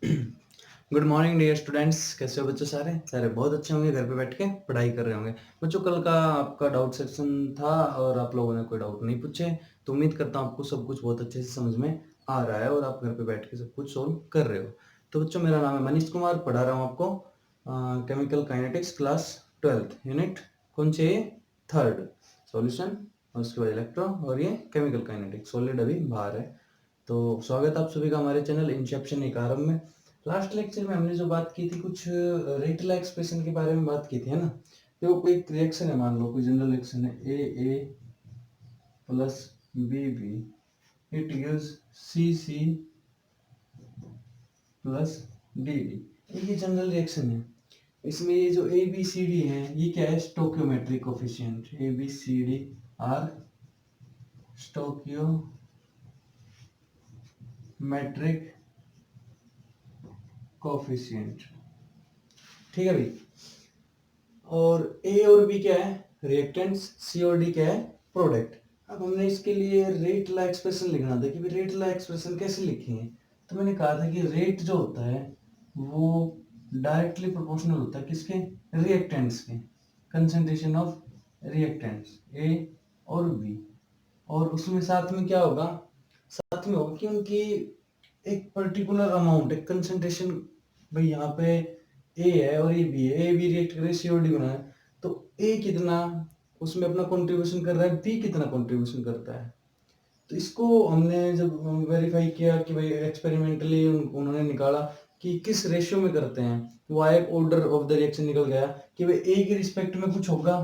Good morning dear students, कैसे हो बच्चों? सारे सारे बहुत अच्छे होंगे, घर पे बैठ के पढ़ाई कर रहे होंगे। बच्चों, कल का आपका डाउट सेक्शन था और आप लोगों ने कोई डाउट नहीं पूछे, तो उम्मीद करता हूँ आपको सब कुछ बहुत अच्छे से समझ में आ रहा है और आप घर पे बैठ के सब कुछ सोल्व कर रहे हो। तो बच्चों, मेरा नाम है मनीष कुमार, पढ़ा रहा हूँ आपको chemical kinetics class 12th unit. कौन सी है? थर्ड सॉल्यूशन, और उसके बाद इलेक्ट्रो, और ये केमिकल काइनेटिक्स सॉलिड अभी बाहर है। तो स्वागत है आप सभी का हमारे चैनल इंसेप्शन एक आरंभ में। लास्ट लेक्चर में हमने जो बात की थी, कुछ रेटला एक्सप्रेशन के बारे में बात की थी, है ना। देखो, कोई रिएक्शन है, मान लो कोई जनरल रिएक्शन है, A plus B B, it gives C C plus D D. ये जनरल रिएक्शन है। इसमें ये जो ए बी सी डी है, ये क्या है? Stoichiometric coefficient. A B C D are stoichiometric coefficient, ठीक है भाई। और ए और बी क्या है? रिएक्टेंट्स। सी और डी क्या है? प्रोडक्ट। अब हमने इसके लिए रेट ला एक्सप्रेशन लिखना था कि भाई रेट ला एक्सप्रेशन कैसे लिखेंगे। तो मैंने कहा था कि रेट जो होता है वो डायरेक्टली प्रोपोर्शनल होता है किसके? रिएक्टेंट्स के, कंसंट्रेशन ऑफ रिएक्टेंट्स ए और बी। और उसमें साथ में क्या होगा? साथ में होगा कि उनकी एक पर्टिकुलर अमाउंट, एक कंसंट्रेशन। भाई यहाँ पे ए है और ए बी है, ए बी रिएक्ट करे, सीओडी बना है, तो ए कितना उसमें अपना कंट्रीब्यूशन कर रहा है, बी कितना कंट्रीब्यूशन करता है। तो इसको हमने जब वेरीफाई किया कि भाई एक्सपेरिमेंटली उन्होंने निकाला कि किस रेशियो में करते हैं, वो एक ऑर्डर ऑफ द रिएक्शन निकल गया कि भाई ए के रिस्पेक्ट में कुछ होगा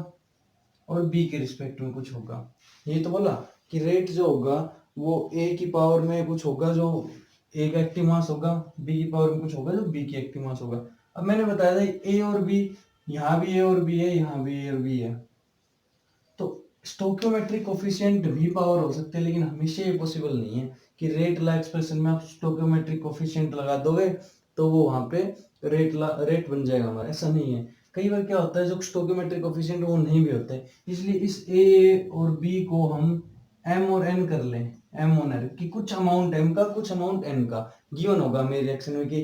और बी के रिस्पेक्ट में कुछ होगा। ये तो बोला कि रेट जो होगा वो ए की पावर में कुछ होगा जो ए का एक्टिव मास होगा, बी की पावर में कुछ होगा जो बी की एक्टिव मास होगा। अब मैंने बताया था ए और बी, यहाँ भी ए और बी है, यहाँ भी ए और बी है, तो स्टोकियोमेट्रिक कोफिशिएंट भी पावर हो सकते हैं, लेकिन हमेशा ये पॉसिबल नहीं है कि रेट ला एक्सप्रेशन में आप स्टोकियोमेट्रिक कोफिशिएंट लगा दोगे तो वो वहां पे रेट बन जाएगा हमारा। ऐसा नहीं है। कई बार क्या होता है, जो स्टोकियोमेट्रिक कोफिशिएंट वो नहीं भी होता है, इसलिए इस ए और बी को हम एम और एन कर लें। एम और एन कि कुछ अमाउंट एम का, कुछ अमाउंट एन का गिवन होगा मेरे रिएक्शन में कि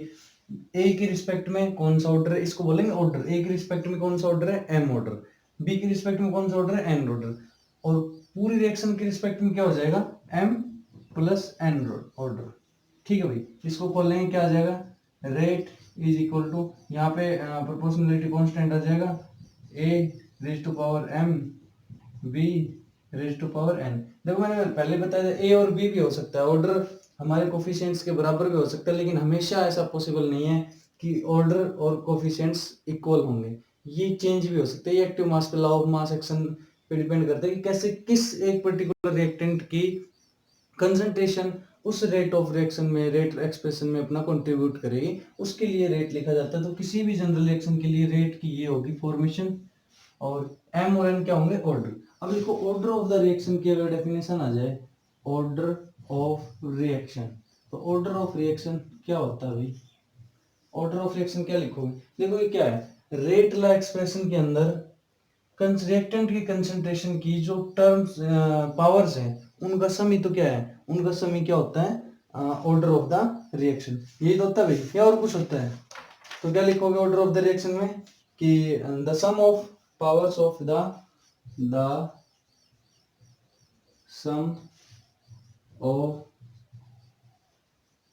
ए के रिस्पेक्ट में कौन सा ऑर्डर है, इसको बोलेंगे ऑर्डर। ए के रिस्पेक्ट में कौन सा ऑर्डर है? M order. बी के रिस्पेक्ट में कौन सा ऑर्डर है? N order. और पूरी रिएक्शन के रिस्पेक्ट में क्या हो जाएगा? M plus N order. ठीक है भाई, इसको खोल लेंगे, क्या आ जाएगा? रेट इज इक्वल टू, यहाँ पे प्रोपोर्शनलिटी कांस्टेंट आ जाएगा, A raise to power M, B raise to power N. देखो, मैंने पहले बताया था ए और बी भी हो सकता है, ऑर्डर हमारे कोफिशिएंट्स के बराबर भी हो सकता है, लेकिन हमेशा ऐसा पॉसिबल नहीं है कि ऑर्डर और कोफिशिएंट्स इक्वल होंगे। ये चेंज भी हो सकते हैं। ये एक्टिव मास पे, लॉ ऑफ मास एक्शन पे डिपेंड करता है कि कैसे किस एक पर्टिकुलर रिएक्टेंट की कंसंट्रेशन उस रेट ऑफ रिएक्शन में, रेट एक्सप्रेशन में अपना कंट्रीब्यूट करेगी, उसके लिए रेट लिखा जाता है। तो किसी भी जनरल रिएक्शन के लिए रेट की ये होगी फॉर्मेशन, और एम और एन क्या होंगे? ऑर्डर। अब देखो, ऑर्डर ऑफ द रिएक्शन की अगर डेफिनेशन आ जाए, ऑर्डर ऑफ रिएक्शन, तो ऑर्डर ऑफ रिएक्शन क्या होता है भाई? ऑर्डर ऑफ रिएक्शन क्या लिखोगे? देखो, ये क्या है? रेट ला एक्सप्रेशन के अंदर रिएक्टेंट की कंसंट्रेशन की जो टर्म्स पावर्स हैं, उनका सम ही तो क्या है? उनका सम ही क्या होता है? Order of the reaction. यही तो होता है भाई, या और कुछ होता है? तो क्या लिखोगे ऑर्डर ऑफ द रिएक्शन में कि the sum of powers of the sum of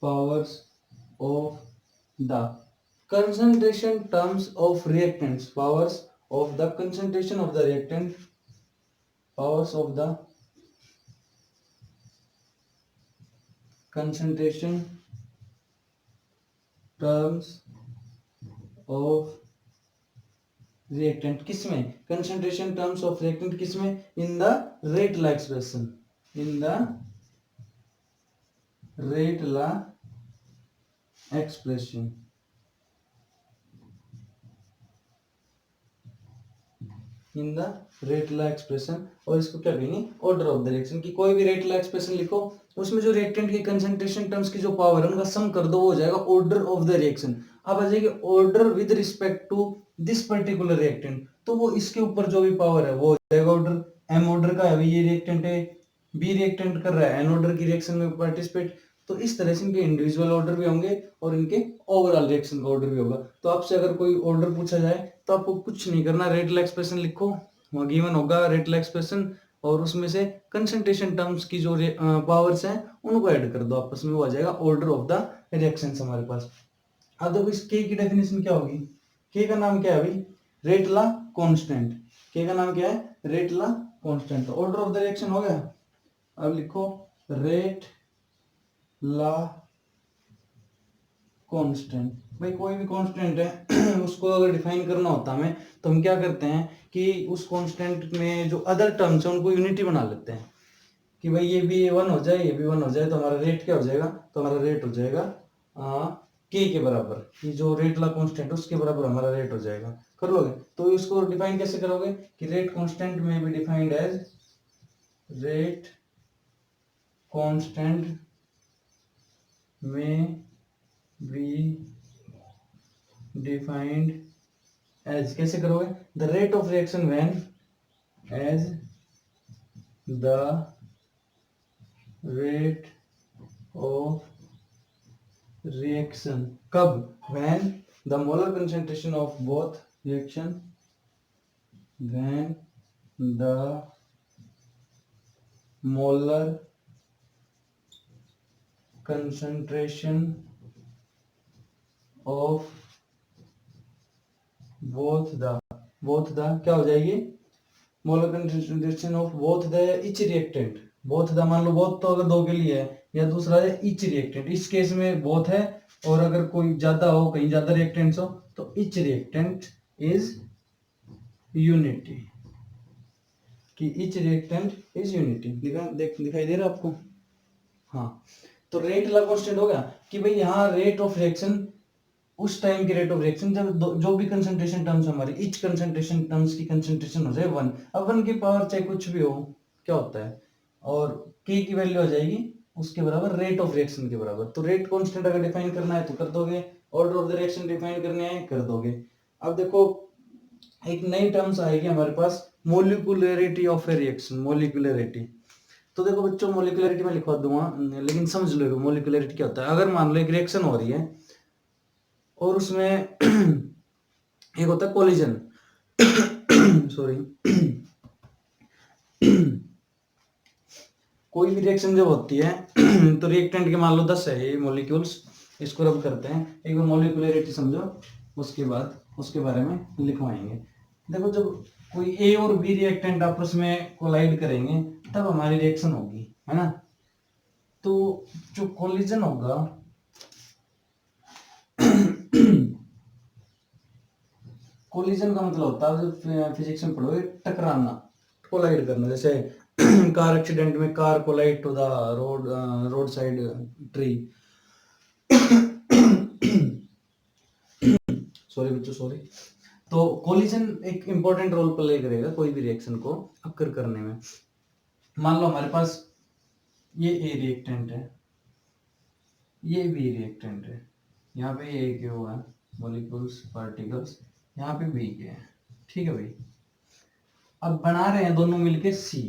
powers of the concentration terms of reactants, powers of the concentration of the reactant, powers of the concentration terms of reactant, किसमें? concentration terms of reactant किसमें? in the rate law expression, in the rate law expression, in the rate law expression. और इसको क्या कहेंगे? Order of the reaction. की कोई भी rate law expression लिखो, उसमें जो रिएक्टेंट की कंसंट्रेशन टर्म्स की जो पावर है उनका सम कर दो, वो हो जाएगा ऑर्डर ऑफ द रिएक्शन। अब आ जाएगी order with respect to this particular reactant, तो वो इसके ऊपर जो भी पावर है वो हो जाएगा ऑर्डर। एम ऑर्डर का है, ये रिएक्टेंट है, बी रिएक्टेंट कर रहा है एन ऑर्डर की रिएक्शन में पार्टिसिपेट, तो इस तरह से इनके इंडिविजुअल ऑर्डर भी होंगे और इनके ओवरऑल रिएक्शन का ऑर्डर भी होगा। तो आपसे अगर कोई ऑर्डर पूछा जाए तो आपको कुछ नहीं करना, रेट ला एक्सप्रेशन लिखो, वहाँ गिवन होगा रेट ला एक्सप्रेशन, और उसमें से कंसंट्रेशन टर्म्स की जो पावर्स हैं उनको ऐड कर दो आपस में, वो आ जाएगा ऑर्डर ऑफ द रिएक्शंस हमारे पास। अब देखो इस के की डेफिनेशन क्या होगी, के का नाम क्या है भाई, रेट ला कांस्टेंट, के का नाम क्या है, रेट ला कांस्टेंट। तो ऑर्डर ऑफ द रिएक्शन हो गया, अब लिखो रेट ला कांस्टेंट। भाई कोई भी कांस्टेंट है उसको अगर डिफाइन करना होता हमें तो हम क्या करते हैं कि उस कांस्टेंट में जो अदर टर्म्स है उनको यूनिटी बना लेते हैं, कि भाई ये भी वन हो जाए, ये भी वन हो जाए, तो हमारा रेट क्या हो जाएगा, तो हमारा रेट हो जाएगा के के बराबर, कि जो रेट ला कांस्टेंट है उसके बराबर हमारा रेट हो जाएगा। कर लोगे? तो इसको डिफाइन कैसे करोगे कि रेट कांस्टेंट में भी डिफाइंड एज रेट कांस्टेंट में बी डिफाइंड एज, कैसे करोगे, the rate of reaction when as the rate of reaction, कब, when the molar concentration of both reaction, when the molar concentration of both the क्या हो जाएगी, molar concentration of both the each reactant, both the मान लो both तो अगर दो के लिए है, या दूसरा है इच रिएक्टेंट, इस केस में बोथ है, और अगर कोई ज्यादा हो, कहीं ज्यादा रिएक्टेंट्स हो तो इच रिएक्टेंट इज यूनिटी, कि इच रिएक्टेंट इज यूनिटी। दिखाई दे रहा है आपको? हाँ, तो रेट ला कांस्टेंट हो गया कि भाई यहाँ रेट ऑफ रिएक्शन, उस टाइम की रेट ऑफ रिएक्शन जब जो भी कंसंट्रेशन टर्म्स हमारी, इच कंसंट्रेशन टर्म्स की कंसंट्रेशन हो जाए 1, अब 1 की पावर चाहे कुछ भी हो, क्या होता है, और के की वैल्यू आ जाएगी उसके बराबर रेट ऑफ रिएक्शन के बराबर। तो रेट कांस्टेंट अगर डिफाइन करना है तो कर दोगे, order of the reaction define करने हैं कर दोगे। अब देखो एक नई टर्म्स आएगी हमारे पास, molecularity of a reaction, molecularity. तो देखो बच्चों मोलिकुलरिटी में लिखवा दूंगा, लेकिन समझ लो मोलिकुलरिटी क्या होता है। अगर मान लो एक रिएक्शन हो रही है और उसमें एक होता है कोलिजन सॉरी कोई भी रिएक्शन जब होती है तो रिएक्टेंट के मान लो 10 है ये मॉलिक्यूल्स, इसको रब करते हैं, एक बार मॉलिकुलरिटी समझो, उसके बाद उसके बारे में लिखवाएंगे। देखो जब कोई ए और बी रिएक्टेंट आपस में कोलाइड करेंगे तब हमारी रिएक्शन होगी, है ना। तो जो कोलिजन होगा कोलिजन का मतलब होता है, जब फिजिक्स में पढ़ोगे, टकराना, कोलाइड करना। जैसे कार एक्सीडेंट में car collide to the road side tree sorry बच्चों सॉरी। तो कोलिजन एक इंपॉर्टेंट रोल प्ले करेगा कोई भी रिएक्शन को अक्कर करने में। मान लो हमारे पास ये ए रिएक्टेंट है, ये बी रिएक्टेंट है, यहाँ पे ए के हुआ है मॉलिक्यूल्स पार्टिकल्स, यहाँ पे बी के हैं, ठीक है भाई। अब बना रहे हैं दोनों मिलके सी।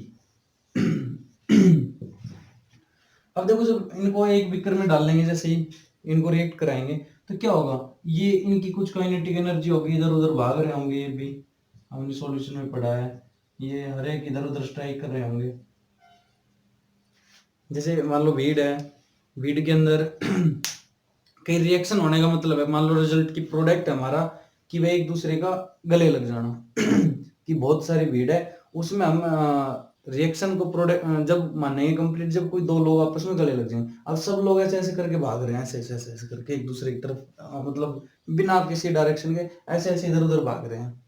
अब देखो जब इनको एक बीकर में डाल लेंगे, जैसे ही इनको रिएक्ट कराएंगे तो क्या होगा, ये इनकी कुछ काइनेटिक एनर्जी होगी, इधर उधर भाग रहे होंगे, ये भी हमने सॉल्यूशन में पढ़ा है, ये हर एक इधर उधर स्ट्राइक कर रहे होंगे। जैसे मान लो भीड़ है, भीड़ के अंदर कई रिएक्शन होने का मतलब है, मान लो रिजल्ट की प्रोडक्ट है हमारा कि वह एक दूसरे का गले लग जाना कि बहुत सारी भीड़ है, उसमें हम रिएक्शन को प्रोडक्ट जब मानेंगे कंप्लीट जब कोई दो लोग आपस में गले लग जाएंगे। अब सब लोग ऐसे ऐसे करके भाग रहे हैं, ऐसे ऐसे ऐसे करके एक दूसरे की तरफ, मतलब बिना किसी डायरेक्शन के ऐसे ऐसे इधर उधर भाग रहे हैं।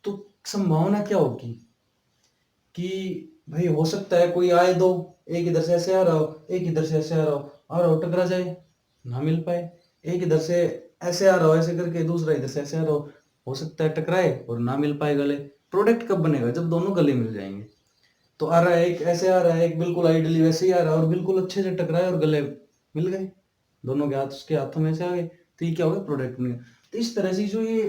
तो संभावना क्या होगी कि भाई हो सकता है कोई आए, दो, एक इधर से ऐसे आ रहा हो, एक इधर से ऐसे आ रहा हो, और टकरा जाए, ना मिल पाए। एक इधर से ऐसे आ रहा हो ऐसे करके, दूसरा इधर से ऐसे आ रहा हो सकता है टकराए और ना मिल पाए गले। प्रोडक्ट कब बनेगा, जब दोनों गले मिल जाएंगे। तो आ रहा है एक ऐसे आ रहा है, एक बिल्कुल आइडियली वैसे ही आ रहा है, और बिल्कुल अच्छे से टकराए और गले मिल गए, दोनों के हाथ उसके हाथों में से आ गए, तो ये क्या होगा, प्रोडक्ट बनेगा। तो इस तरह से जो ये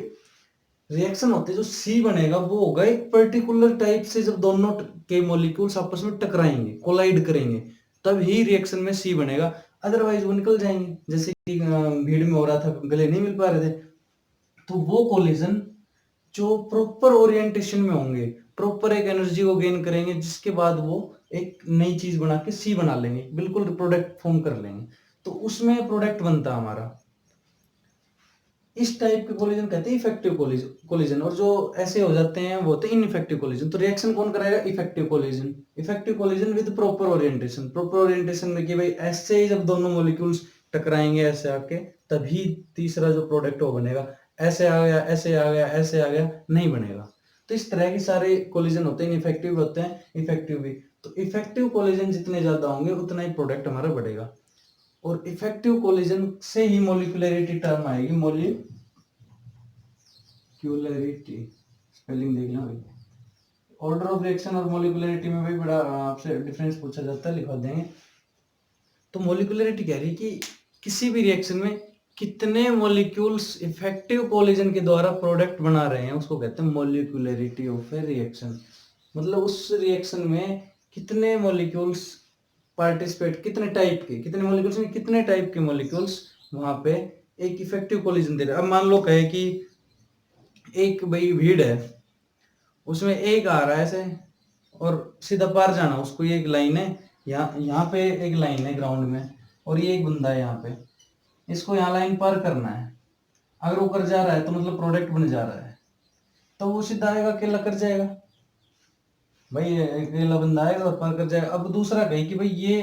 रिएक्शन होती है, जो सी बनेगा वो होगा एक पर्टिकुलर टाइप से, जब दोनों के मॉलिक्यूल्स आपस में टकराएंगे, कोलाइड करेंगे, तब ही रिएक्शन में सी बनेगा। अदरवाइज वो निकल जाएंगे, जैसे कि भीड़ में हो रहा था, गले नहीं मिल पा रहे थे। तो वो कोलिजन जो प्रॉपर ओरिएंटेशन में होंगे, प्रॉपर एक एनर्जी को गेन करेंगे, जिसके बाद वो एक नई चीज बना के सी बना लेंगे, बिल्कुल प्रोडक्ट फॉर्म कर लेंगे, तो उसमें प्रोडक्ट बनता है हमारा। इस टाइप के कोलिजन कहते हैं इफेक्टिव कोलिजन, और जो ऐसे हो जाते हैं वो होते हैं इनइफेक्टिव कोलिजन। तो रिएक्शन कौन कराएगा? Effective collision. Effective collision with proper orientation. Proper orientation में कि भाई ऐसे ही जब दोनों मॉलिक्यूल्स टकराएंगे ऐसे आके, तभी तीसरा जो प्रोडक्ट वो बनेगा। ऐसे आ गया, ऐसे आ गया, ऐसे आ गया, नहीं बनेगा। तो इस तरह के सारे कोलिजन होते हैं, इनइफेक्टिव होते हैं, इफेक्टिव भी। तो इफेक्टिव कोलिजन जितने ज्यादा होंगे उतना ही प्रोडक्ट हमारा बढ़ेगा। और इफेक्टिव कोलिजन से ही मोलिकुलरिटी टर्म आएगी। मोलिक्यूलरिटी स्पेलिंग देख लो भाई। ऑर्डर ऑफ रिएक्शन और मोलिकुलरिटी में भी बड़ा आपसे डिफरेंस पूछा जाता है, लिखवा देंगे। तो मोलिकुलरिटी कह रही कि किसी भी रिएक्शन में कितने मॉलिक्यूल्स इफेक्टिव कोलिजन के द्वारा प्रोडक्ट बना रहे हैं, उसको कहते हैं मोलिकुलरिटी ऑफ ए रिएक्शन। मतलब उस रिएक्शन में कितने मॉलिक्यूल्स पार्टिसिपेट, कितने मॉलिक्यूल्स में कितने टाइप के मॉलिक्यूल्स वहां पे एक इफेक्टिव कोलिजन दे रहे हैं। अब मान लो कहे कि एक भाई भीड़ है, उसमें एक आ रहा है ऐसे और सीधा पार जाना उसको, ये एक लाइन है, यहाँ पे एक लाइन है ग्राउंड में, और ये एक बंदा है यहाँ पे, इसको यहाँ लाइन पार करना है। अगर वो कर जा रहा है तो मतलब प्रोडक्ट बन जा रहा है, तो वो सीधा आएगा, अकेला कर जाएगा भाई, अकेला बंदा आएगा और पार कर जाएगा। अब दूसरा कहे कि भाई ये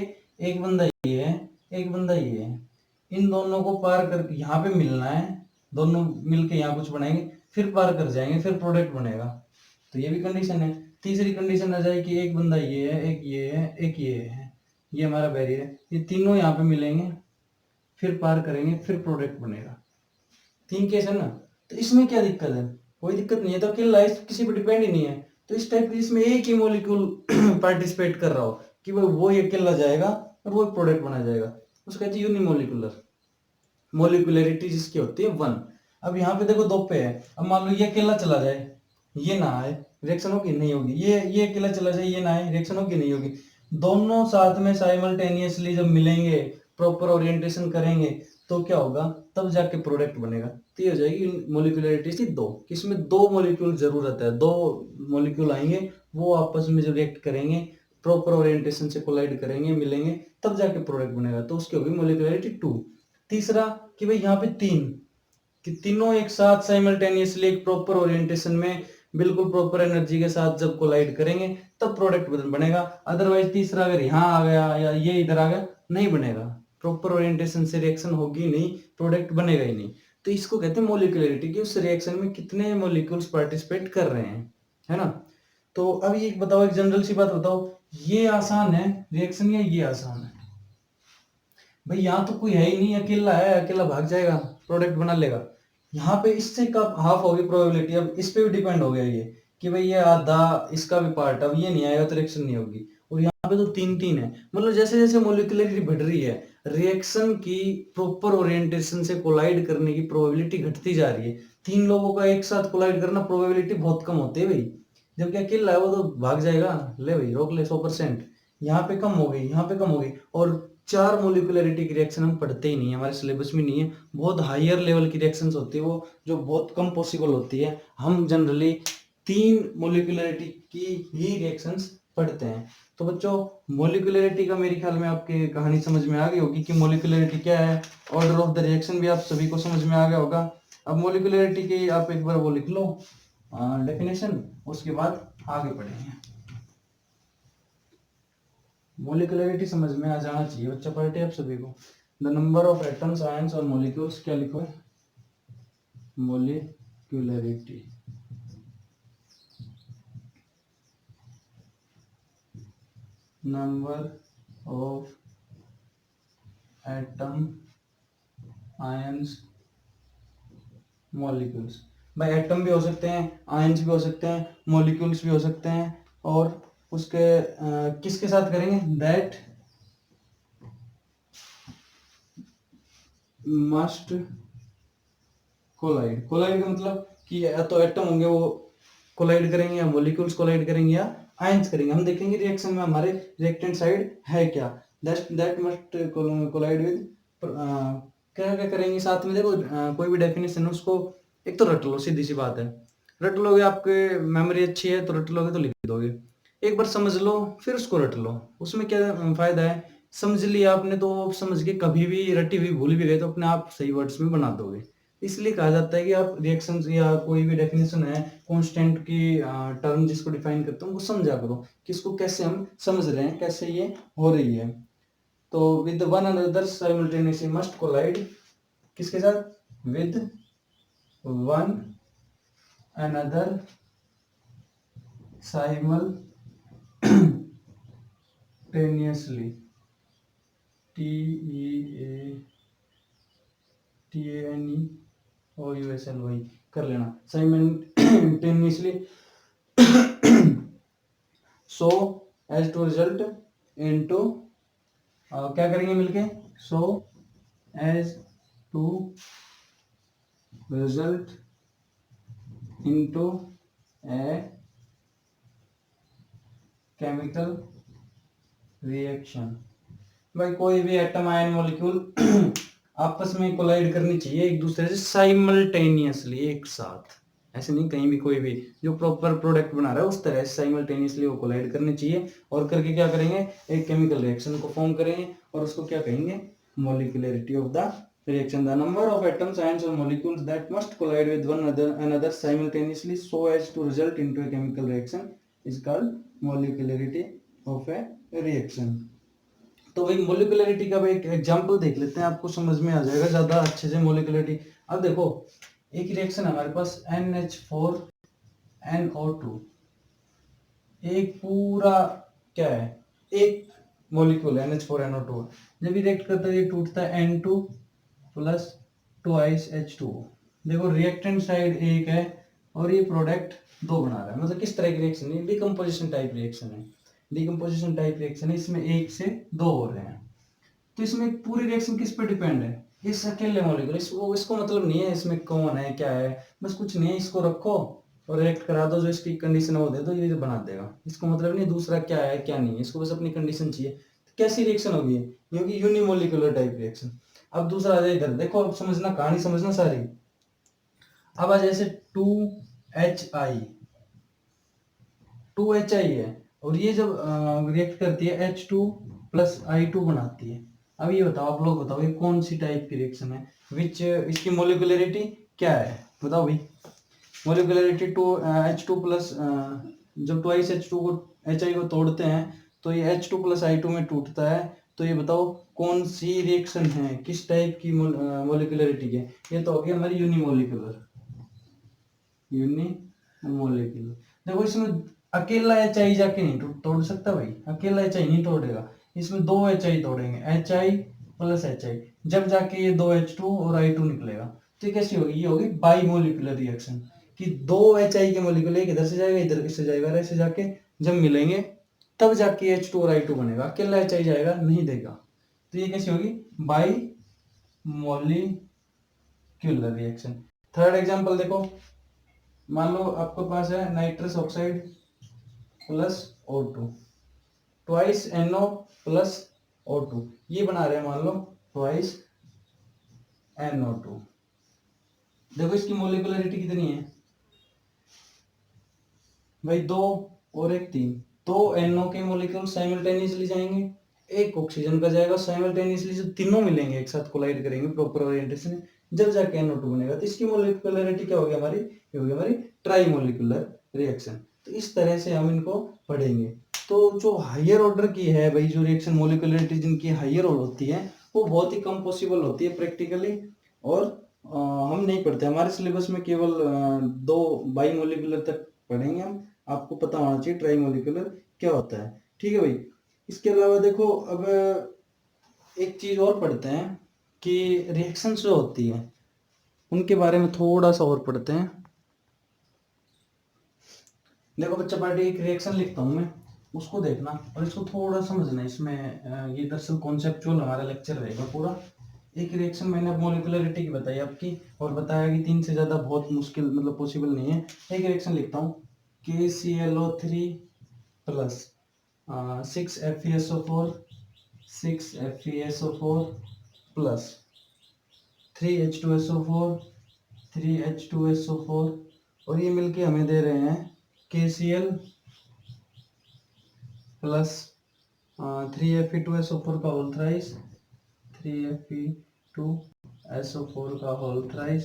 एक बंदा ये है, एक बंदा ये है, इन दोनों को पार कर यहाँ पे मिलना है, दोनों मिलके यहाँ कुछ बनाएंगे, फिर पार कर जाएंगे, फिर प्रोडक्ट बनेगा। तो ये भी कंडीशन है। तीसरी कंडीशन आ जाए कि एक बंदा ये है, एक ये है, एक ये है, ये हमारा बैरियर है, ये तीनों यहाँ पे मिलेंगे, फिर पार करेंगे, फिर प्रोडक्ट बनेगा। तीन केस है ना। तो इसमें क्या दिक्कत है? कोई दिक्कत नहीं है, तो अकेला किसी पर डिपेंड ही नहीं है। तो इस टाइप इसमें एक ही मॉलिक्यूल पार्टिसिपेट कर रहा हो कि वो ये अकेला जाएगा और वो प्रोडक्ट बना जाएगा, उसको कहते हैं यूनिमोलिकुलर। मोलिकुलरिटी जिसकी होती है 1। अब यहाँ पे देखो 2 पे है, अब मान लो ये अकेला चला जाए, ये ना आए, रिएक्शन होगी? नहीं होगी। ये अकेला चला जाए, ये ना आए, रिएक्शन होगी? नहीं होगी। दोनों साथ में साइमल्टेनियसली जब मिलेंगे, प्रॉपर ओरिएंटेशन करेंगे, तो क्या होगा? तब जाके प्रोडक्ट बनेगा। तो ये हो जाएगी मोलिकुलरिटी 2। किसमें 2 मॉलिक्यूल जरूरत है, 2 मॉलिक्यूल आएंगे, वो आपस में जो रिएक्ट करेंगे, प्रॉपर ओरिएंटेशन से कोलाइड करेंगे, मिलेंगे, तब जाके प्रोडक्ट बनेगा, तो उसकी होगी मोलिकुलरिटी 2। तीसरा कि भाई यहाँ पे कि तीनों एक साथ साइमल्टेनियसली एक प्रॉपर ओरिएंटेशन में बिल्कुल प्रॉपर एनर्जी के साथ जब कोलाइड करेंगे, तब प्रोडक्ट बनेगा। अदरवाइज तीसरा अगर यहाँ आ गया या ये इधर आ गया, नहीं बनेगा। प्रॉपर ओरिएंटेशन से रिएक्शन होगी नहीं, प्रोडक्ट बनेगा ही नहीं। तो इसको कहते हैं मोलिकुलरिटी, कि उस रिएक्शन में कितने मॉलिक्यूल्स पार्टिसिपेट कर रहे हैं, है ना। तो अब ये बताओ, एक जनरल सी बात बताओ, ये आसान है रिएक्शन या ये आसान है? भाई यहाँ तो कोई है ही नहीं, अकेला है, अकेला भाग जाएगा, प्रोडक्ट बना लेगा। यहाँ पे इससे कब हाफ होगी प्रोबेबिलिटी। अब इस पे भी डिपेंड हो गया ये कि भाई ये आधा इसका भी पार्ट, अब ये नहीं आएगा तो रिएक्शन नहीं होगी। और यहाँ पे तो 3-3 है, मतलब जैसे जैसे मोलिकुलरिटी बढ़ रही है, रिएक्शन की प्रॉपर ओरिएंटेशन से कोलाइड करने की प्रोबेबिलिटी घटती जा रही है। 3 लोगों का एक साथ कोलाइड करना प्रोबेबिलिटी बहुत कम होती है भाई, जबकि अकेला है वो तो भाग जाएगा, ले भाई रोक ले 100%। यहाँ पे कम हो गई, यहाँ पे कम हो गई। और 4 मोलिकुलरिटी की रिएक्शन हम पढ़ते ही नहीं है, हमारे सिलेबस में नहीं है। बहुत हायर लेवल की रिएक्शंस होती है वो, जो बहुत कम पॉसिबल होती है। हम जनरली 3 मोलिकुलरिटी की ही रिएक्शंस पढ़ते हैं। तो बच्चों, मोलिकुलरिटी का मेरे ख्याल में आपकी कहानी समझ में आ गई होगी कि मोलिकुलरिटी क्या है। ऑर्डर ऑफ द रिएक्शन भी आप सभी को समझ में आ गया होगा। अब मोलिकुलरिटी की आप एक बार वो लिख लो डेफिनेशन, उसके बाद आगे पढ़ेंगे। मोलिकुलरिटी समझ में आ जाना चाहिए बच्चा पार्टी आप सभी को। The number of atoms, ions और मॉलिक्यूल्स, क्या लिखो है? Molecularity. Number of atom, ions, molecules. भाई एटम भी हो सकते हैं, आयंस भी हो सकते हैं, मॉलिक्यूल्स भी हो सकते हैं। और उसके किसके साथ करेंगे? That must collide. कोलाइड का मतलब कि या तो एटम होंगे वो कोलाइड करेंगे, या मॉलिक्यूल्स कोलाइड करेंगे, या आयंस करेंगे। हम देखेंगे रिएक्शन में हमारे रिएक्टेंट साइड है क्या। दैट मस्ट कोलाइड विद, क्या क्या करेंगे साथ में, देखो कोई भी डेफिनेशन है उसको एक तो रट लो, सीधी सी बात है, रट लोगे, आपके मेमोरी अच्छी है तो रट लोगे तो लिख दोगे, एक बार समझ लो फिर उसको रट लो, उसमें क्या फायदा है, समझ लिया आपने तो समझ के कभी भी रटी हुई भूल भी गए तो अपने आप सही वर्ड्स में बना दोगे। इसलिए कहा जाता है कि आप रिएक्शन या कोई भी डेफिनेशन है, कांस्टेंट की टर्म जिसको डिफाइन करते हैं वो समझा करो कि इसको कैसे हम समझ रहे हैं, कैसे ये हो रही है। तो with one another simultaneously must collide, किसके साथ, with one another simultaneously, TEANEOUSLY कर लेना, simultaneously, so as to result into, क्या करेंगे मिलके, so as to result into a chemical reaction. भाई कोई भी एटम आयन मॉलिक्यूल आपस में कोलाइड करनी चाहिए एक दूसरे से साइमल्टेनियसली, एक साथ, ऐसे नहीं, कहीं भी कोई भी जो प्रॉपर प्रोडक्ट बना रहा है उस तरह से साइमल्टेनियसली वो कोलाइड करनी चाहिए, और करके क्या करेंगे, एक केमिकल रिएक्शन को फॉर्म करेंगे, और उसको क्या कहेंगे, molecularity of the reaction, the number of atoms, ions or molecules that must collide with one another simultaneously so as to result into a chemical reaction is called molecularity of a reaction। तो भाई molecularity का एक example देख लेते हैं, आपको समझ में आ जाएगा ज्यादा अच्छे से मोलिकुलरिटी। अब देखो एक रिएक्शन है हमारे पास NH4NO2, एक पूरा क्या है, एक मॉलिक्यूल NH4NO2, जब ये रिएक्ट करता है ये टूटता है N2 प्लस ट्वाइस H2। देखो रिएक्टेंट साइड एक है और ये प्रोडक्ट दो बना रहा है, मतलब किस तरह की रिएक्शन है, डिकम्पोजिशन टाइप रिएक्शन है, डिकम्पोजिशन टाइप रिएक्शन है, इसमें एक से दो हो रहे हैं। तो इसमें पूरी रिएक्शन किस पे डिपेंड है, इस अकेले मॉलिक्यूल, इसको मतलब नहीं है इसमें कौन है क्या है, बस कुछ नहीं है, इसको रखो और रिएक्ट करा दो, जो इसकी कंडीशन वो दे दो ये बना देगा, इसको मतलब नहीं दूसरा क्या है क्या नहीं है, इसको बस अपनी कंडीशन चाहिए। तो कैसी रिएक्शन होगी, ये होगी यूनिमोलिकुलर टाइप रिएक्शन। अब दूसरा आ जाए इधर, देखो अब समझना, कहानी समझना सारी। अब आ जैसे 2HI, 2HI है और ये जब रिएक्ट करती है H2 प्लस I2 बनाती है। अब ये बताओ, आप लोग बताओ ये कौन सी टाइप की रिएक्शन है, विच इसकी मोलिकुलरिटी क्या है, बताओ भाई। मोलिकुलरिटी H2 प्लस, जब ट्वाइस H2 को HI को तोड़ते हैं तो ये H2 प्लस I2 में टूटता है, तो ये बताओ कौन सी रिएक्शन है, किस टाइप की मोलिकुलरिटी है, ये तो हो गया हमारी यूनिमोलिकुलर, यूनिमोलिकुलर। देखो इसमें अकेला HI जाके नहीं तोड़ सकता भाई, अकेला HI नहीं तोड़ेगा, इसमें दो HI तोड़ेंगे, HI प्लस HI, जब जाके ये दो H2 और I2 निकलेगा। तो कैसी होगी, ये होगी बाइमोलिकुलर रिएक्शन, कि दो HI के मोलिक्यूल एक इधर से जाएगा इधर से जाएगा, ऐसे जाके जब मिलेंगे तब जाके H2 और I2 बनेगा, अकेला HI जाएगा नहीं देगा। तो ये कैसी होगी, by molecular reaction. Third example देखो, मान लो आपके पास है nitrous oxide plus O2, twice NO plus O2, ये बना रहे हैं मान लो ट्वाइस NO2। देखो इसकी मोलिकुलरिटी कितनी है भाई, दो और एक तीन, दो NO के मोलिक्यूल साइमल्टेनियसली जाएंगे, एक ऑक्सीजन का जाएगा साइमल्टेनियसली, जो तीनों मिलेंगे एक साथ कोलाइड करेंगे प्रॉपर ओरिएंटेशन, जब जाके NO2 बनेगा। तो इसकी मोलिकुलरिटी क्या होगी हमारी, ये होगी हमारी ट्राई मोलिकुलर रिएक्शन। तो इस तरह से हम इनको पढ़ेंगे। तो जो हायर ऑर्डर की है भाई, जो रिएक्शन मोलिकुलरिटी जिनकी हायर होती है वो बहुत ही कम पॉसिबल होती है प्रैक्टिकली, और हम नहीं पढ़ते, हमारे सिलेबस में केवल दो बाई मोलिकुलर तक पढ़ेंगे हम, आपको पता होना चाहिए ट्राई मोलिकुलर क्या होता है, ठीक है भाई। इसके अलावा देखो अब एक चीज और पढ़ते हैं कि रिएक्शंस जो होती है उनके बारे में थोड़ा सा और पढ़ते हैं। देखो बच्चा पार्टी, एक रिएक्शन लिखता हूँ मैं, उसको देखना और इसको थोड़ा समझना, इसमें ये दरअसल कॉन्सेप्चुअल हमारा लेक्चर रहेगा पूरा। एक रिएक्शन मैंने मोलिकुलरिटी की बताई आपकी, और बताया कि तीन से ज्यादा बहुत मुश्किल, मतलब पॉसिबल नहीं है। एक रिएक्शन लिखता हूँ, KClO3 plus 6FeSO4 6Fe4 plus 3H2SO4 3H2SO4 और ये मिलके हमें दे रहे हैं KCl प्लस 3Fe2SO4 का होल थ्राइस 3Fe2SO4 का होल थ्राइस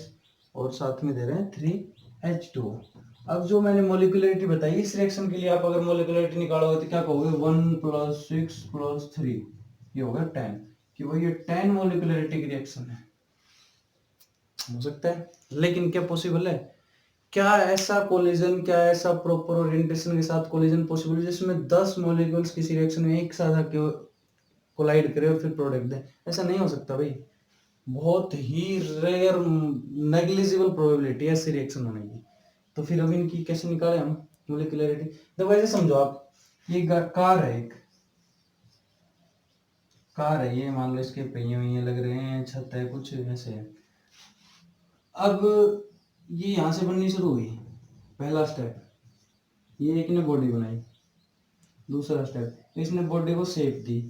और साथ में दे रहे हैं 3H2O। अब जो मैंने मोलिकुलरिटी बताई इस रिएक्शन के लिए आप अगर मोलिकुलरिटी निकालोगे तो क्या कहोगे 1 + 6 + 3 ये होगा 10 कि वो ये 10 मोलिकुलरिटी की रिएक्शन है। हो सकता है, लेकिन क्या पॉसिबल है? क्या ऐसा कोलिजन, क्या ऐसा प्रॉपर ओरिएंटेशन के साथ कोलिजन पॉसिबल है जिसमें 10 मॉलिक्यूल्स किसी रिएक्शन में एक साथ आके कोलाइड करे और फिर प्रोडक्ट दे? ऐसा नहीं हो सकता भाई, बहुत ही रेयर नेग्लिजिबल प्रोबेबिलिटी है ऐसी रिएक्शन होने की। तो फिर अब इनकी कैसे निकाले हम मोलिकुलरिटी? देखो ऐसे समझो आप, ये कार है, एक कार है ये, मान लो इसके पहिए वहिए लग रहे हैं, छत है, कुछ ऐसे है। अब ये यहाँ से बननी शुरू हुई, पहला स्टेप, ये एक ने बॉडी बनाई, दूसरा स्टेप इसने बॉडी को शेप दी,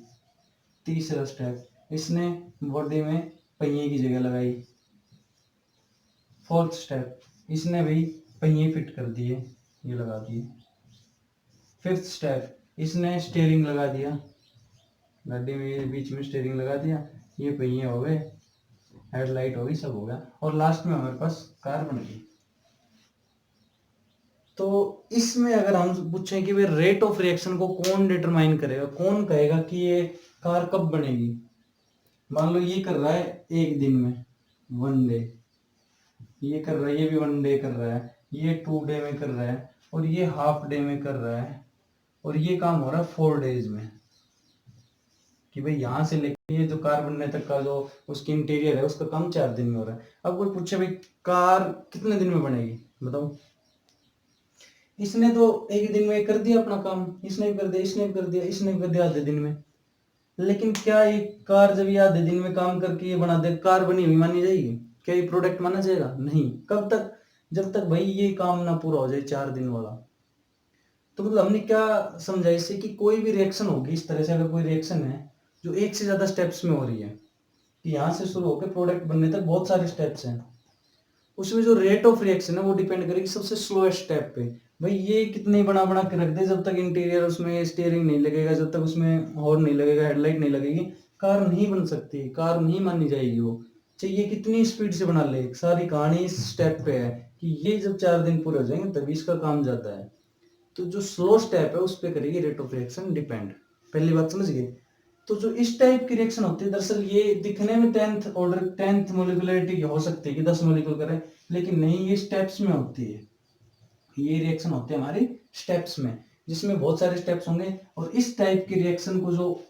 तीसरा स्टेप इसने बॉडी में पहिए की जगह लगाई, फोर्थ स्टेप इसने भी पहिए फिट कर दिए, ये लगा दिए, फिफ्थ स्टेप इसने स्टीयरिंग लगा दिया, गाड़ी में बीच में स्टीयरिंग लगा दिया, ये पहिए हो गए, हेडलाइट हो गई, सब हो गया, और लास्ट में हमारे पास कार बन गई। तो इसमें अगर हम पूछें कि वे रेट ऑफ रिएक्शन को कौन डिटरमाइन करेगा, कौन कहेगा कि ये कार कब बनेगी? मान लो ये कर रहा है एक दिन में, 1 डे, ये कर रहा है, ये भी 1 डे कर रहा है, ये 2 डे में कर रहा है, और ये हाफ डे में कर रहा है, और ये काम हो रहा है 4 डेज में, कि भाई यहाँ से लेके ये जो कार बनने तक का जो उसकी इंटीरियर है उसका काम 4 दिन में हो रहा है। अब कोई पूछे भाई कार कितने दिन में बनेगी, बताओ? इसने तो एक दिन में कर दिया अपना काम, इसने भी कर दिया, इसने भी कर दिया, इसने भी कर दिया आधे दिन में। लेकिन क्या ये कार जब ये आधे दिन में काम करके ये बना दे, कार बनी हुई मानी जाएगी? क्या ये प्रोडक्ट माना जाएगा? नहीं। कब तक? जब तक भाई ये काम ना पूरा हो जाए 4 दिन वाला। तो मतलब हमने क्या समझा इससे कि कोई भी रिएक्शन होगी इस तरह से, अगर कोई रिएक्शन है जो एक से ज्यादा स्टेप्स में हो रही है, कि यहाँ से शुरू होकर प्रोडक्ट बनने तक बहुत सारे स्टेप्स हैं, उसमें जो रेट ऑफ रिएक्शन है वो डिपेंड करेगी सबसे स्लोएस्ट स्टेप पे। भाई ये कितने बना बना के रख दे, जब तक इंटीरियर उसमें स्टीयरिंग नहीं लगेगा, जब तक उसमें हॉर्न नहीं लगेगा, हेडलाइट नहीं लगेगी, कार नहीं बन सकती, कार नहीं मानी जाएगी वो, चाहिए कितनी स्पीड से बना ले। सारी कहानी इस स्टेप पे है कि ये जब 4 दिन पूरे हो जाएंगे तभी इसका काम जाता है। तो जो स्लो स्टेप है उस पर करेगी रेट ऑफ रिएक्शन डिपेंड। पहली बात समझ गए? तो जो इस टाइप की रिएक्शन होती है, दरअसल ये दिखने में 10th ऑर्डर 10th मोलिकुलरिटी हो सकती है कि 10 मोलिकुल करे, लेकिन नहीं, ये स्टेप्स में होती है। ये रिएक्शन होते हैं हमारे स्टेप्स में, जिसमें बहुत सारे स्टेप्स होंगे, और इस टाइप की रिएक्शन को जो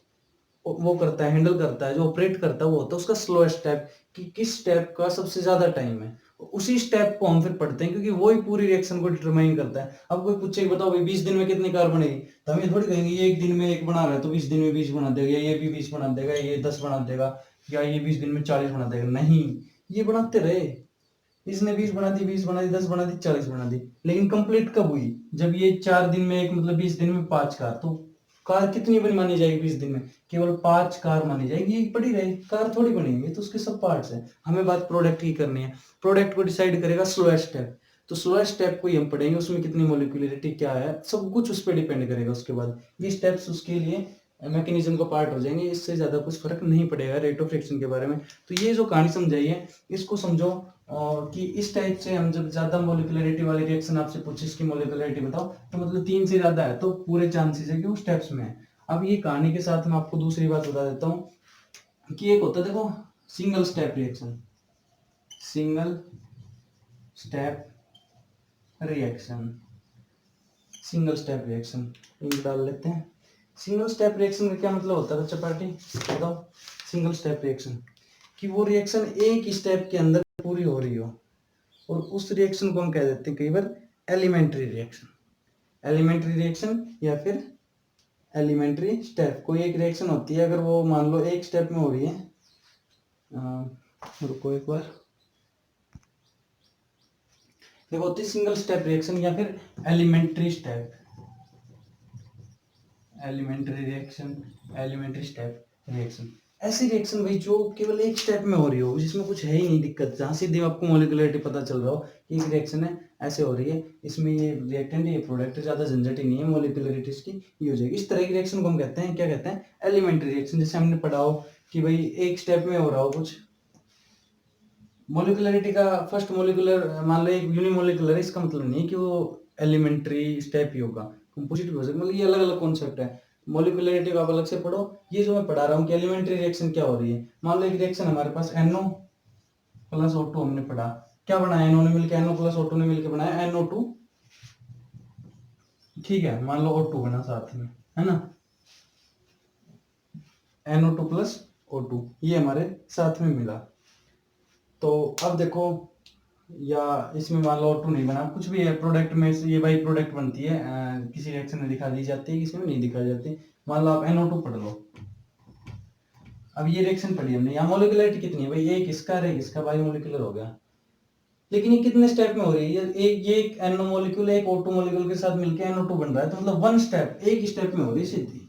वो करता है, हैंडल करता है, जो ऑपरेट करता है, वो होता है उसका स्लो स्टेप, कि किस स्टेप का सबसे ज्यादा टाइम है। उसी स्टेप को हम फिर पढ़ते हैं, क्योंकि वो ही पूरी रिएक्शन को डिटरमाइन करता है। अब कोई पूछे कि बताओ भाई 20 दिन में कितनी कार बनेगी, तो हम ये थोड़ी कहेंगे ये एक दिन में एक बना रहा है तो 20 दिन में 20 बना देगा, ये भी 20 बना देगा, ये 10 बना देगा, या ये 20 दिन में 40 बना देगा। नहीं, ये बनाते रहे, इसने 20 बना दी, 20 बना दी, 10 बना दी, 40 बना दी, लेकिन कंप्लीट कब हुई? जब ये 4 दिन में एक, मतलब 20 दिन में 5 कार, तो कार कितनी बनी मानी जाएगी 20 दिन में? केवल 5 कार मानी जाएगी, एक पड़ी रही कार थोड़ी बनेगी, तो उसके सब पार्ट्स हैं। हमें बात प्रोडक्ट की करनी है, प्रोडक्ट को डिसाइड करेगा स्लोएस्ट स्टेप, तो स्लोएस्ट स्टेप को ही हम पढ़ेंगे, उसमें कितनी मोलिकुलरिटी क्या है, सब कुछ उस पर डिपेंड करेगा। उसके बाद ये स्टेप्स उसके लिए मैकेनिज्म का पार्ट हो जाएंगे, इससे ज्यादा कुछ फर्क नहीं पड़ेगा रेट ऑफ रिएक्शन के बारे में। तो ये जो कहानी समझाई है इसको समझो, और कि इस टाइप से हम जब ज्यादा मोलिकुलरिटी वाली रिएक्शन आपसे पूछे इसकी मोलिकुलरिटी बताओ, तो मतलब 3 से ज्यादा है तो पूरे चांसेस है कि वो स्टेप्स में है। अब ये कहानी के साथ मैं आपको दूसरी बात बता देता हूँ कि एक होता है, देखो, single step reaction, single step reaction, single step reaction in डाल लेते हैं। सिंगल स्टेप रिएक्शन का क्या मतलब होता है बच्चा पार्टी, बताओ? सिंगल स्टेप रिएक्शन कि वो रिएक्शन एक स्टेप के अंदर पूरी हो रही हो, और उस रिएक्शन को हम कह देते हैं कई बार एलिमेंट्री रिएक्शन, एलिमेंट्री रिएक्शन या फिर एलिमेंट्री स्टेप। कोई एक रिएक्शन होती है, अगर वो मान लो एक स्टेप में हो रही है, रुको एक बार, देखो होती है सिंगल स्टेप रिएक्शन या फिर elementary step, elementary reaction, elementary step. Reaction. ऐसी रिएक्शन भाई जो केवल एक स्टेप में हो रही हो, जिसमें कुछ है ही नहीं दिक्कत, जहाँ सीधे आपको मॉलिक्यूलरिटी पता चल रहा हो कि एक रिएक्शन है ऐसे हो रही है, इसमें ये रिएक्टेंट ये प्रोडक्ट है, ज्यादा झंझट ही नहीं है, मॉलिक्यूलरिटी इसकी ये हो जाएगी। इस तरह की रिएक्शन को हम कहते हैं, क्या कहते हैं, एलिमेंट्री रिएक्शन। जैसे हमने पढ़ा हो कि भाई एक स्टेप में हो रहा हो कुछ, मॉलिक्यूलरिटी का फर्स्ट मॉलिक्यूलर मान लो एक यूनिमोलिकुलर है, इसका मतलब नहीं कि वो एलिमेंट्री स्टेप ही होगा, कंपोजिट भी हो सकता है, मतलब ये अलग अलग कॉन्सेप्ट है। मॉलिक्यूलरिटी को आप अलग से पढ़ो, ये जो मैं पढ़ा रहा हूँ कि एलिमेंट्री रिएक्शन क्या हो रही है। मान लो एक रिएक्शन हमारे पास NO प्लस O2 हमने पढ़ा, क्या बनाया NO ने मिलकर, NO प्लस O2 ने मिलकर बनाया NO2, ठीक है, मान लो O2 बना साथ में, है ना, NO2 प्लस O2 ये हमारे साथ में मिला। तो अब देखो, या इसमें मान लो O2 नहीं बना, कुछ भी है प्रोडक्ट में से ये बाई प्रोडक्ट बनती है, किसी रिएक्शन में दिखा दी जाती है, किसी में नहीं दिखाई जाती। मान लो आप NO2 पढ़ लो, अब ये रिएक्शन पढ़ी हमने, यहाँ मॉलिक्यूलरिटी कितनी है भाई, एक इसका और एक इसका, बाई मॉलिक्यूलर हो गया। लेकिन ये कितने स्टेप में हो रही है, ये एक NO मॉलिक्यूल एक O2 मॉलिक्यूल के साथ मिलकर NO2 बन रहा है, तो मतलब वन स्टेप, एक स्टेप में हो रही है सीधी,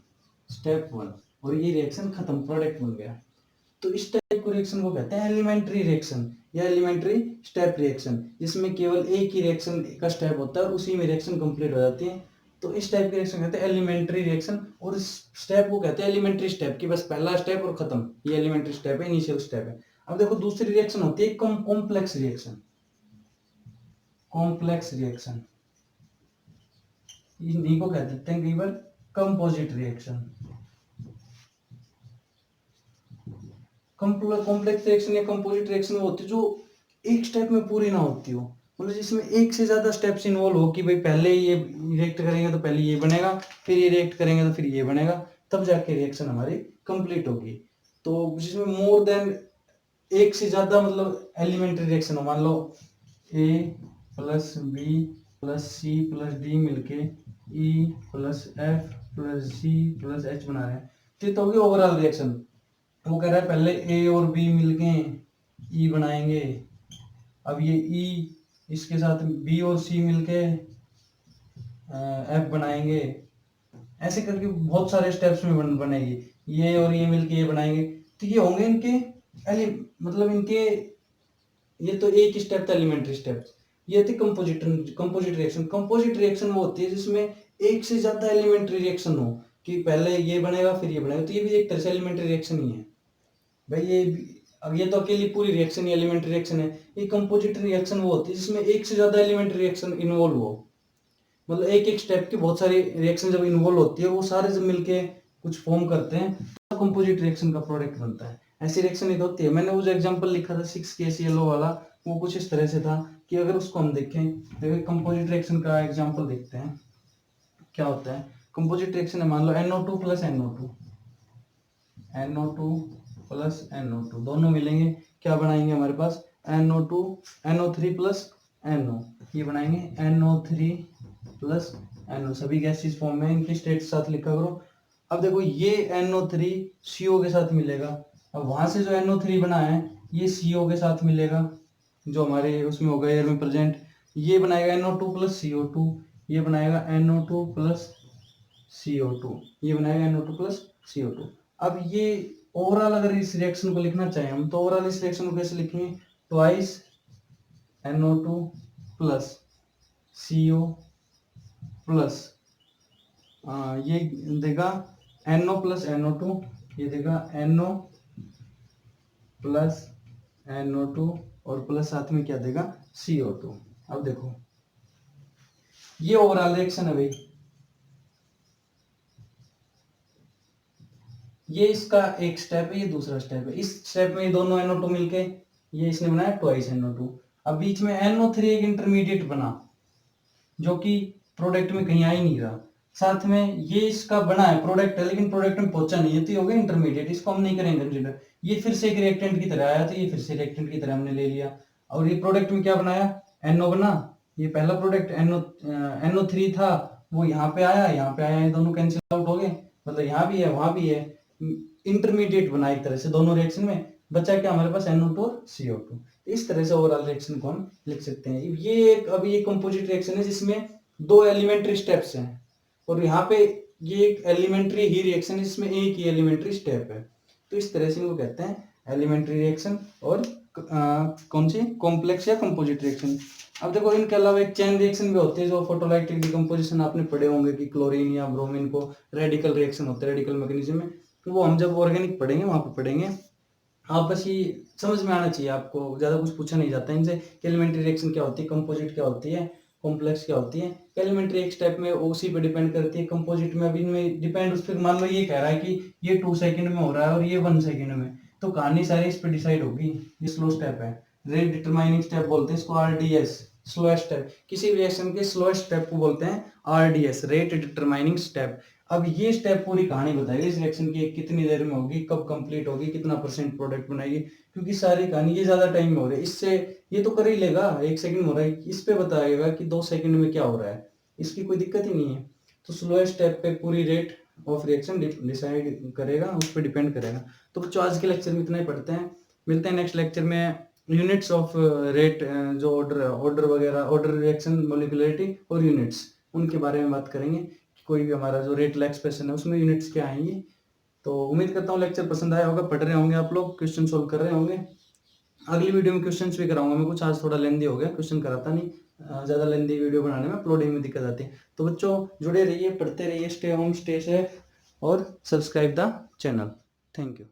स्टेप 1, और ये रिएक्शन खत्म, प्रोडक्ट बन गया। तो इस टाइप को रिएक्शन को कहते हैं एलिमेंट्री रिएक्शन या एलिमेंट्री स्टेप रिएक्शन, जिसमें केवल एक ही रिएक्शन का स्टेप होता है और उसी में रिएक्शन कंप्लीट हो जाती है। तो इस टाइप की रिएक्शन कहते हैं एलिमेंट्री रिएक्शन, और इस स्टेप को कहते हैं एलिमेंट्री स्टेप, की बस पहला स्टेप और खत्म, ये एलिमेंट्री स्टेप है, इनिशियल स्टेप है। अब देखो दूसरी रिएक्शन होती है कॉम्प्लेक्स रिएक्शन, कॉम्प्लेक्स रिएक्शन, इन्हीं को कह देते हैं कई बार कंपोजिट रिएक्शन। कॉम्प्लेक्स रिएक्शन या कंपोजिट रिएक्शन वो होती है जो एक स्टेप में पूरी ना होती हो, मतलब जिसमें एक से ज्यादा स्टेप्स इन्वॉल्व हो, कि भाई पहले ये रिएक्ट करेंगे तो पहले ये बनेगा, फिर ये रिएक्ट करेंगे तो फिर ये बनेगा, तब जाके रिएक्शन हमारी कंप्लीट होगी। तो जिसमें मोर देन एक से ज्यादा मतलब एलिमेंट्री रिएक्शन हो, मान लो A plus B plus C plus D मिलके E plus F plus G plus H बना रहे हैं, तो ये तो होगी ओवरऑल रिएक्शन। वो कह रहा है पहले A और B मिलके E बनाएंगे, अब ये E इसके साथ B और C मिलके F बनाएंगे, ऐसे करके बहुत सारे स्टेप्स में बनेगी, ये और ये मिलके ये बनाएंगे। तो ये होंगे इनके मतलब इनके, ये तो एक स्टेप था एलिमेंट्री स्टेप, ये थी कंपोजिट रिएक्शन। कंपोजिट रिएक्शन वो होती है जिसमें एक से ज्यादा एलिमेंट्री रिएक्शन हो, कि पहले ये बनेगा फिर ये बनेगा, तो ये भी एक तरह से एलिमेंट्री रिएक्शन ही है भाई। ये अब ये तो अकेली पूरी रिएक्शन ही एलिमेंट्री रिएक्शन है। ये कंपोजिट रिएक्शन वो होती है जिसमें एक से ज्यादा एलिमेंट्री रिएक्शन इन्वॉल्व हो, मतलब एक एक स्टेप की बहुत सारी रिएक्शन जब इन्वॉल्व होती है, वो सारे जब मिलके कुछ फॉर्म करते हैं तो कंपोजिट रिएक्शन का प्रोडक्ट बनता है। ऐसी रिएक्शन एक होती है, मैंने वो जो एग्जांपल लिखा था 6KClO वाला, वो कुछ इस तरह से था कि अगर उसको हम देखें तो कंपोजिट रिएक्शन का एग्जांपल देखते हैं क्या होता है। कंपोजिट रिएक्शन है, मान लो NO2 plus NO2, NO2 plus NO2 दोनों मिलेंगे, क्या बनाएंगे हमारे पास NO2 NO3 प्लस NO, ये बनाएंगे NO3 प्लस NO, सभी गैसेस फॉर्म में, इनके स्टेट साथ लिखा करो। अब देखो ये NO3 CO के साथ मिलेगा, अब वहां से जो NO3 बना है ये CO के साथ मिलेगा, जो हमारे उसमें होगा एयर में प्रेजेंट, ये बनाएगा NO2 प्लस CO2, ये बनाएगा NO2 प्लस CO2, ये बनाएगा NO2 प्लस CO2। अब ये ओवरऑल अगर इस रिएक्शन को लिखना चाहें हम, तो ओवरऑल इस रिएक्शन को कैसे लिखेंगे, twice NO2 plus CO plus ये देगा NO प्लस NO2, ये देगा NO प्लस NO2 और प्लस साथ में क्या देगा CO2। अब देखो ये ओवरऑल रिएक्शन है भाई, ये इसका एक स्टेप है, ये दूसरा स्टेप है। इस स्टेप में ये दोनों NO2 मिलके ये इसने बनाया ट्वाइस NO2। अब बीच में NO3 एक इंटरमीडिएट बना जो कि प्रोडक्ट में कहीं आ ही नहीं रहा, साथ में ये इसका बना है प्रोडक्ट है लेकिन प्रोडक्ट में पहुंचा नहीं है, तो ये हो गया इंटरमीडिएट, इसको हम नहीं करेंगे कंसीडर। ये फिर से एक रिएक्टेंट की तरह आया, तो ये फिर से रिएक्टेंट की तरह हमने ले लिया, और ये प्रोडक्ट में क्या बनाया NO बना, ये पहला प्रोडक्ट NO3 था, वो यहाँ पे आया यहाँ पे आया, ये दोनों कैंसिल आउट हो गए, मतलब यहाँ भी है वहां भी है, इंटरमीडिएट बना एक तरह से दोनों रिएक्शन में, बचा क्या हमारे पास NO2 और CO2। इस तरह से ओवरऑल रिएक्शन को हम लिख सकते हैं। ये एक अभी ये कंपोजिट रिएक्शन है जिसमें दो एलिमेंट्री स्टेप्स हैं, और यहाँ पे ये एक एलिमेंट्री ही रिएक्शन है जिसमें एक ही एलिमेंट्री स्टेप है। तो इस तरह से इनको कहते हैं एलिमेंट्री रिएक्शन और कौन सी कॉम्प्लेक्स या कंपोजिट रिएक्शन। अब देखो इनके अलावा एक चेन रिएक्शन भी होती है जो फोटोलाइटिक डिकम्पोजिशन आपने पढ़े होंगे कि क्लोरीन या ब्रोमीन को रेडिकल रिएक्शन होता है रेडिकल मैकेनिज्म में, वो हम जब ऑर्गेनिक पढ़ेंगे वहां पर पढ़ेंगे। आप बस ये समझ में आना चाहिए, आपको ज़्यादा कुछ पूछा नहीं जाता इनसे कि एलिमेंट्री रिएक्शन क्या होती है, कंपोजिट क्या होती है, कॉम्प्लेक्स क्या होती है। एलिमेंट्री एक स्टेप में उसी पे डिपेंड करती है, कंपोजिट में अभी इनमें डिपेंड उस पर, मान लो ये कह रहा है कि ये 2 सेकंड में हो रहा है और ये 1 सेकंड में, तो कहानी सारी इस पे डिसाइड होगी। ये स्लो स्टेप है, रेट डिटरमाइनिंग स्टेप बोलते हैं इसको, आरडीएस स्लोएस्ट स्टेप। किसी भी रिएक्शन के स्लोएस्ट स्टेप को बोलते हैं आरडीएस, रेट डिटरमाइनिंग स्टेप। अब ये स्टेप पूरी कहानी बताएगी इस रिएक्शन की, कितनी देर में होगी, कब कंप्लीट होगी, कितना % प्रोडक्ट बनाएगी, क्योंकि सारी कहानी ये ज्यादा टाइम में हो रही है। इससे ये तो कर ही लेगा, 1 सेकंड में हो रहा है, इस पे बताएगा कि 2 सेकंड में क्या हो रहा है, इसकी कोई दिक्कत ही नहीं है। तो स्लोएस्ट स्टेप पे पूरी रेट ऑफ रिएक्शन डिसाइड करेगा, उस पर डिपेंड करेगा। तो बच्चों आज के लेक्चर में इतना ही पढ़ते हैं, मिलते हैं नेक्स्ट लेक्चर में। यूनिट्स ऑफ रेट, जो ऑर्डर वगैरह, ऑर्डर रिएक्शन, मोलिकुलरिटी और यूनिट्स, उनके बारे में बात करेंगे। कोई भी हमारा जो रेट एक्सप्रेशन है उसमें यूनिट्स क्या आएंगी। तो उम्मीद करता हूँ लेक्चर पसंद आया होगा, पढ़ रहे होंगे आप लोग, क्वेश्चन सोल्व कर रहे होंगे। अगली वीडियो में क्वेश्चंस भी कराऊंगा मैं कुछ, आज थोड़ा लेंदी हो गया, क्वेश्चन कराता नहीं, ज़्यादा लेंदी वीडियो बनाने में अपलोडिंग में दिक्कत आती है। तो बच्चों जुड़े रहिए, पढ़ते रहिए, स्टे होम स्टे सेफ और subscribe the channel. Thank you.